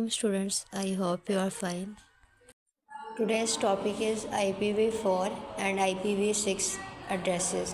Welcome students, I hope you are fine. Today's topic is IPv4 and IPv6 addresses.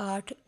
8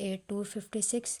8 256,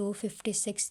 256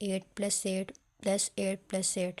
8 + 8 + 8 + 8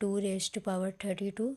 2^32,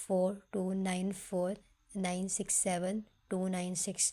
4294967 296,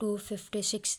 256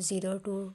02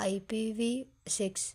IPv6।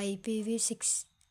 IPv6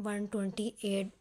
128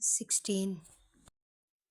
16।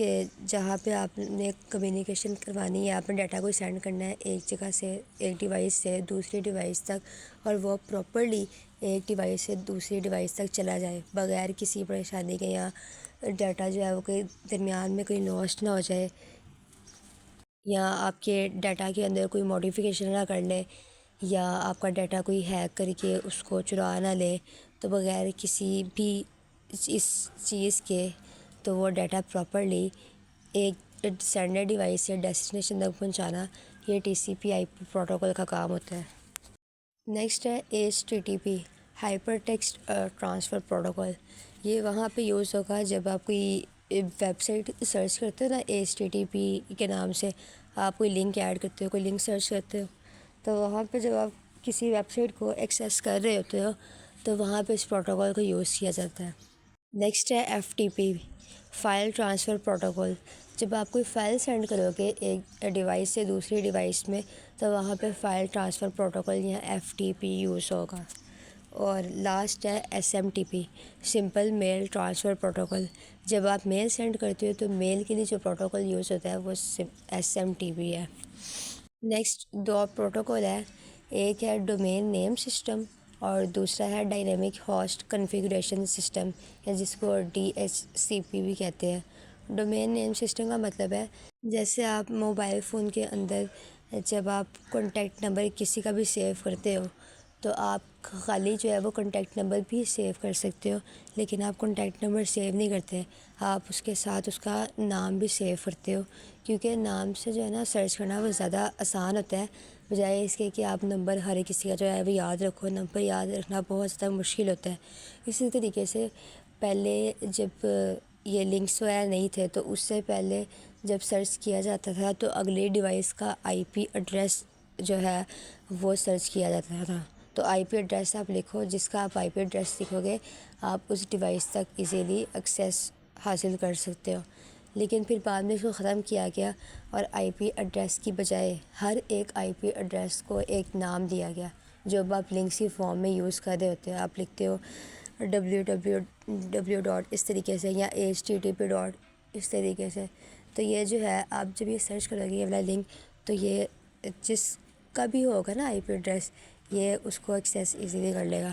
کہ جہاں پہ آپ نے communication کروانی ہے، آپ نے ڈیٹا کو سینڈ کرنا ہے ایک جگہ سے، ایک ڈیوائس سے دوسری ڈیوائس تک، اور وہ پراپرلی ایک ڈیوائس سے دوسری ڈیوائس تک چلا جائے بغیر کسی پریشانی کے، یا ڈیٹا جو ہے وہ کوئی درمیان میں کوئی لاسٹ نہ ہو جائے، یا آپ کے ڈیٹا کے اندر کوئی موڈیفیکیشن نہ کر لے، یا آپ کا ڈیٹا کوئی ہیک کر کے اس کو چرا نہ لے، تو بغیر کسی بھی اس چیز کے تو وہ ڈیٹا پراپرلی ایک سینڈر ڈیوائس سے ڈیسٹینیشن تک پہنچانا، یہ ٹی سی پی آئی پی پروٹوکول کا کام ہوتا ہے۔ نیکسٹ ہے H T T P, hyper text transfer protocol. یہ وہاں پہ یوز ہوگا جب آپ کوئی ویب سائٹ سرچ کرتے ہو نا، ایچ ٹی ٹی پی کے نام سے آپ کوئی لنک ایڈ کرتے ہو، کوئی لنک سرچ کرتے ہو، تو وہاں پہ جب آپ کسی ویب سائٹ کو ایکسیس کر رہے ہوتے ہو تو وہاں پہ اس پروٹوکول کو یوز کیا جاتا ہے۔ نیکسٹ ہے F T P, file transfer protocol. جب آپ کوئی فائل سینڈ کرو گے ایک ڈیوائس سے دوسری ڈیوائس میں تو وہاں پہ فائل ٹرانسفر پروٹوکول یا ایف ٹی پی یوز ہوگا۔ اور لاسٹ ہے S M T P, simple mail transfer protocol. جب آپ میل سینڈ کرتے ہو تو میل کے لیے جو پروٹوکول یوز ہوتا ہے وہ ایس ایم ٹی پی ہے۔ نیکسٹ دو پروٹوکول ہے، ایک ہے ڈومین نیم سسٹم اور دوسرا ہے ڈائنامک ہوسٹ کنفیگریشن سسٹم، یا جس کو ڈی ایچ سی پی بھی کہتے ہیں۔ ڈومین نیم سسٹم کا مطلب ہے جیسے آپ موبائل فون کے اندر جب آپ کانٹیکٹ نمبر کسی کا بھی سیو کرتے ہو تو آپ خالی جو ہے وہ کانٹیکٹ نمبر بھی سیو کر سکتے ہو، لیکن آپ کانٹیکٹ نمبر سیو نہیں کرتے، آپ اس کے ساتھ اس کا نام بھی سیو کرتے ہو، کیونکہ نام سے جو ہے نا سرچ کرنا وہ زیادہ آسان ہوتا ہے، بجائے اس کے کہ آپ نمبر ہر کسی کا جو ہے وہ یاد رکھو۔ نمبر یاد رکھنا بہت زیادہ مشکل ہوتا ہے۔ اسی طریقے سے پہلے جب یہ لنکس وغیرہ نہیں تھے تو اس سے پہلے جب سرچ کیا جاتا تھا تو اگلی ڈیوائس کا آئی پی ایڈریس جو ہے وہ سرچ کیا جاتا تھا۔ تو آئی پی ایڈریس آپ لکھو، جس کا آپ آئی پی ایڈریس لکھو گے آپ اس ڈیوائس تک ایزیلی ایکسیس حاصل کر سکتے ہو۔ لیکن پھر بعد میں اس کو ختم کیا گیا اور آئی پی ایڈریس کی بجائے ہر ایک آئی پی ایڈریس کو ایک نام دیا گیا، جو اب آپ لنکس کی فارم میں یوز کر رہے ہوتے ہو۔ آپ لکھتے ہو www اس طریقے سے، یا http اس طریقے سے، تو یہ جو ہے آپ جب یہ سرچ کرو گے یہ والا لنک تو یہ جس کا بھی ہوگا نا آئی پی ایڈریس یہ اس کو ایکسیس ایزیلی کر لے گا۔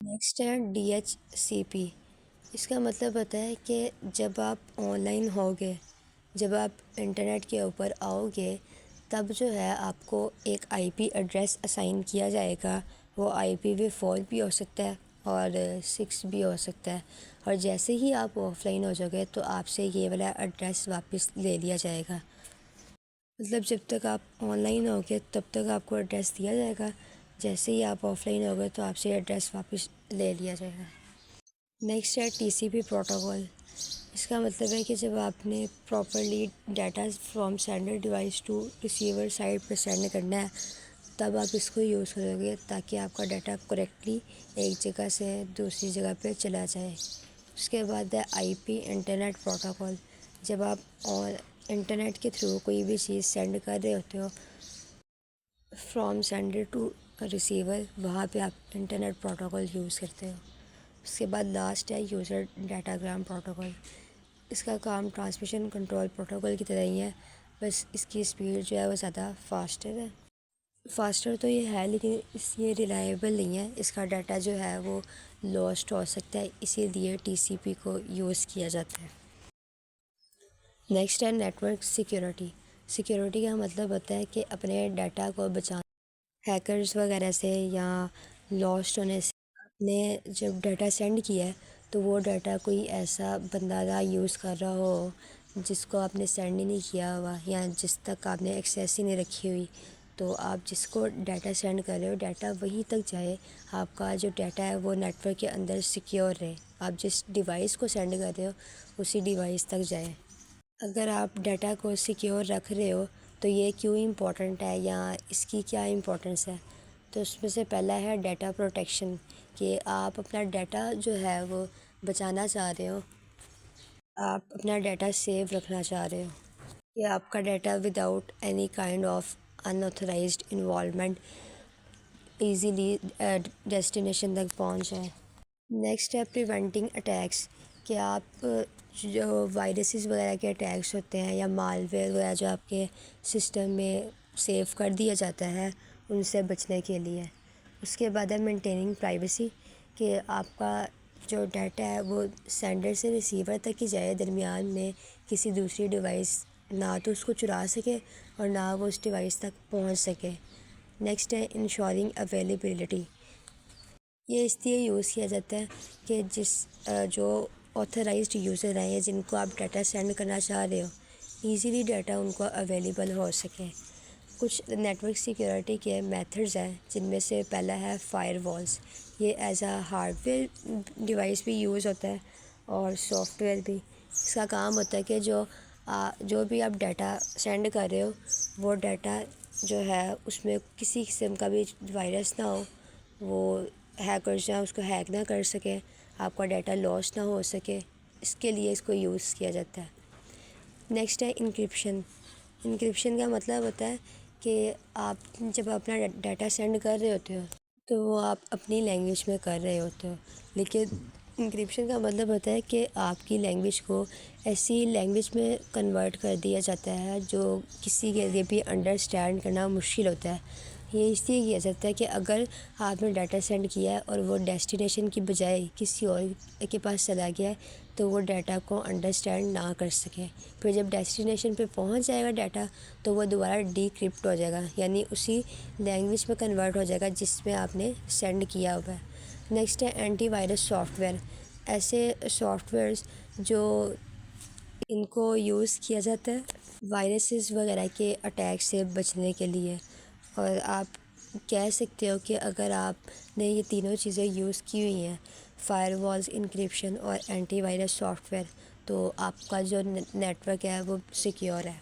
نیکسٹ ہے ڈی ایچ سی پی، اس کا مطلب ہوتا ہے کہ جب آپ آن لائن ہوگے، جب آپ انٹرنیٹ کے اوپر آؤ گے تب جو ہے آپ کو ایک آئی پی ایڈریس اسائن کیا جائے گا۔ وہ آئی پی وی 4 بھی ہو سکتا ہے اور 6 بھی ہو سکتا ہے، اور جیسے ہی آپ آف لائن ہو جاؤ گے تو آپ سے یہ والا ایڈریس واپس لے لیا جائے گا۔ مطلب جب تک آپ آن لائن ہوگے تب تک آپ کو ایڈریس دیا جائے گا، جیسے ہی آپ آف لائن ہوگے تو آپ سے ایڈریس واپس لے لیا جائے گا۔ نیکسٹ ہے ٹی سی پی پروٹوکول۔ اس کا مطلب ہے کہ جب آپ نے properly data from sender device to receiver site پہ سینڈ کرنا ہے تب آپ اس کو یوز کرو گے تاکہ آپ کا ڈیٹا کریکٹلی ایک جگہ سے دوسری جگہ پہ چلا جائے۔ اس کے بعد ہے آئی پی انٹرنیٹ پروٹوکول۔ جب آپ انٹرنیٹ کے تھرو کوئی بھی چیز سینڈ کر رہے ہوتے ہو فرام سینڈر ٹو ریسیور، وہاں پہ آپ انٹرنیٹ پروٹوکول یوز کرتے ہو۔ اس کے بعد لاسٹ ہے یوزر ڈیٹا گرام پروٹوکول۔ اس کا کام ٹرانسمیشن کنٹرول پروٹوکول کی طرح ہی ہے، بس اس کی اسپیڈ جو ہے وہ زیادہ فاسٹر تو یہ ہے لیکن یہ ریلائیبل نہیں ہے، اس کا ڈیٹا جو ہے وہ لاسٹ ہو سکتا ہے، اسی لیے ٹی سی پی کو یوز کیا جاتا ہے۔ نیکسٹ ہے نیٹورک سیکیورٹی۔ سیکیورٹی کا مطلب ہوتا ہے کہ اپنے ڈیٹا کو بچانا ہیکرز وغیرہ سے یا لاسٹ ہونے سے۔ آپ نے جب ڈیٹا سینڈ کیا ہے تو وہ ڈیٹا کوئی ایسا بندہ نہ یوز کر رہا ہو جس کو آپ نے سینڈ ہی نہیں کیا ہوا، یا جس تک آپ نے ایکسیس ہی نہیں رکھی ہوئی، تو آپ جس کو ڈیٹا سینڈ کر رہے ہو ڈیٹا وہیں تک جائے، آپ کا جو ڈیٹا ہے وہ نیٹ ورک کے اندر سیکیور رہے، آپ جس ڈیوائس کو سینڈ کر رہے ہو اسی ڈیوائس تک جائے۔ اگر آپ ڈیٹا کو سیکیور رکھ رہے ہو تو یہ کیوں امپورٹنٹ ہے یا اس کی کیا امپورٹنس ہے، تو اس میں سے پہلا ہے ڈیٹا پروٹیکشن، کہ آپ اپنا ڈیٹا جو ہے وہ بچانا چاہ رہے ہو، آپ اپنا ڈیٹا سیو رکھنا چاہ رہے ہو کہ آپ کا data without any kind of unauthorized involvement easily destination تک پہنچ جائے۔ نیکسٹ ہے پریونٹنگ اٹیکس، کہ آپ جو وائرسز وغیرہ کے اٹیکس ہوتے ہیں یا مال ویئر وغیرہ جو آپ کے سسٹم میں سیو کر دیا جاتا ہے ان سے بچنے کے لیے۔ اس کے بعد ہے مینٹیننگ پرائیویسی، کہ آپ کا جو ڈیٹا ہے وہ سینڈر سے ریسیور تک ہی جائے، درمیان میں کسی دوسری ڈیوائس نہ تو اس کو چرا سکے اور نہ وہ اس ڈیوائس تک پہنچ سکے۔ نیکسٹ ہے انشورنگ اویلیبلٹی، یہ اس لیے یوز کیا جاتا ہے کہ جو آتھرائزڈ یوزر ہیں یا جن کو آپ ڈیٹا سینڈ کرنا چاہ رہے ہو ایزیلی ڈیٹا ان کو اویلیبل ہو سکے۔ کچھ نیٹ ورک سیکیورٹی کے میتھڈز ہیں جن میں سے پہلا ہے فائر والز، یہ as a hard where device بھی یوز ہوتا ہے اور سافٹ ویئر بھی۔ اس کا کام ہوتا ہے کہ جو بھی آپ ڈیٹا سینڈ کر رہے ہو وہ ڈیٹا جو ہے اس میں کسی قسم کا بھی وائرس نہ ہو، وہ ہیکرز جو ہیں اس کو ہیک نہ کر سکے، آپ کا ڈیٹا لاس نہ ہو سکے، اس کے لیے اس کو یوز کیا جاتا ہے۔ نیکسٹ ہے انکرپشن۔ انکرپشن کا مطلب ہوتا ہے کہ آپ جب اپنا ڈیٹا سینڈ کر رہے ہوتے ہو تو وہ آپ اپنی لینگویج میں کر رہے ہوتے ہو، لیکن انکرپشن کا مطلب ہوتا ہے کہ آپ کی لینگویج کو ایسی لینگویج میں کنورٹ کر دیا جاتا ہے جو کسی کے لیے بھی انڈرسٹینڈ کرنا مشکل ہوتا ہے۔ یہ اس لیے کیا جاتا ہے کہ اگر آپ نے ڈیٹا سینڈ کیا ہے اور وہ ڈیسٹینیشن کی بجائے کسی اور کے پاس چلا گیا ہے تو وہ ڈیٹا کو انڈرسٹینڈ نہ کر سکے، پھر جب ڈیسٹینیشن پہ پہنچ جائے گا ڈیٹا تو وہ دوبارہ ڈی کرپٹ ہو جائے گا، یعنی اسی لینگویج میں کنورٹ ہو جائے گا جس میں آپ نے سینڈ کیا ہوا ہے۔ نیکسٹ ہے اینٹی وائرس سافٹ ویئر، ایسے سافٹ ویئرز جو ان کو یوز کیا جاتا ہے وائرسز وغیرہ کے اٹیک سے بچنے کے لیے، اور آپ کہہ سکتے ہو کہ اگر آپ نے یہ تینوں چیزیں یوز کی ہوئی ہیں، فائر والز، انکرپشن اور اینٹی وائرس سافٹ ویئر، تو آپ کا جو نیٹ ورک ہے وہ سیکیور ہے۔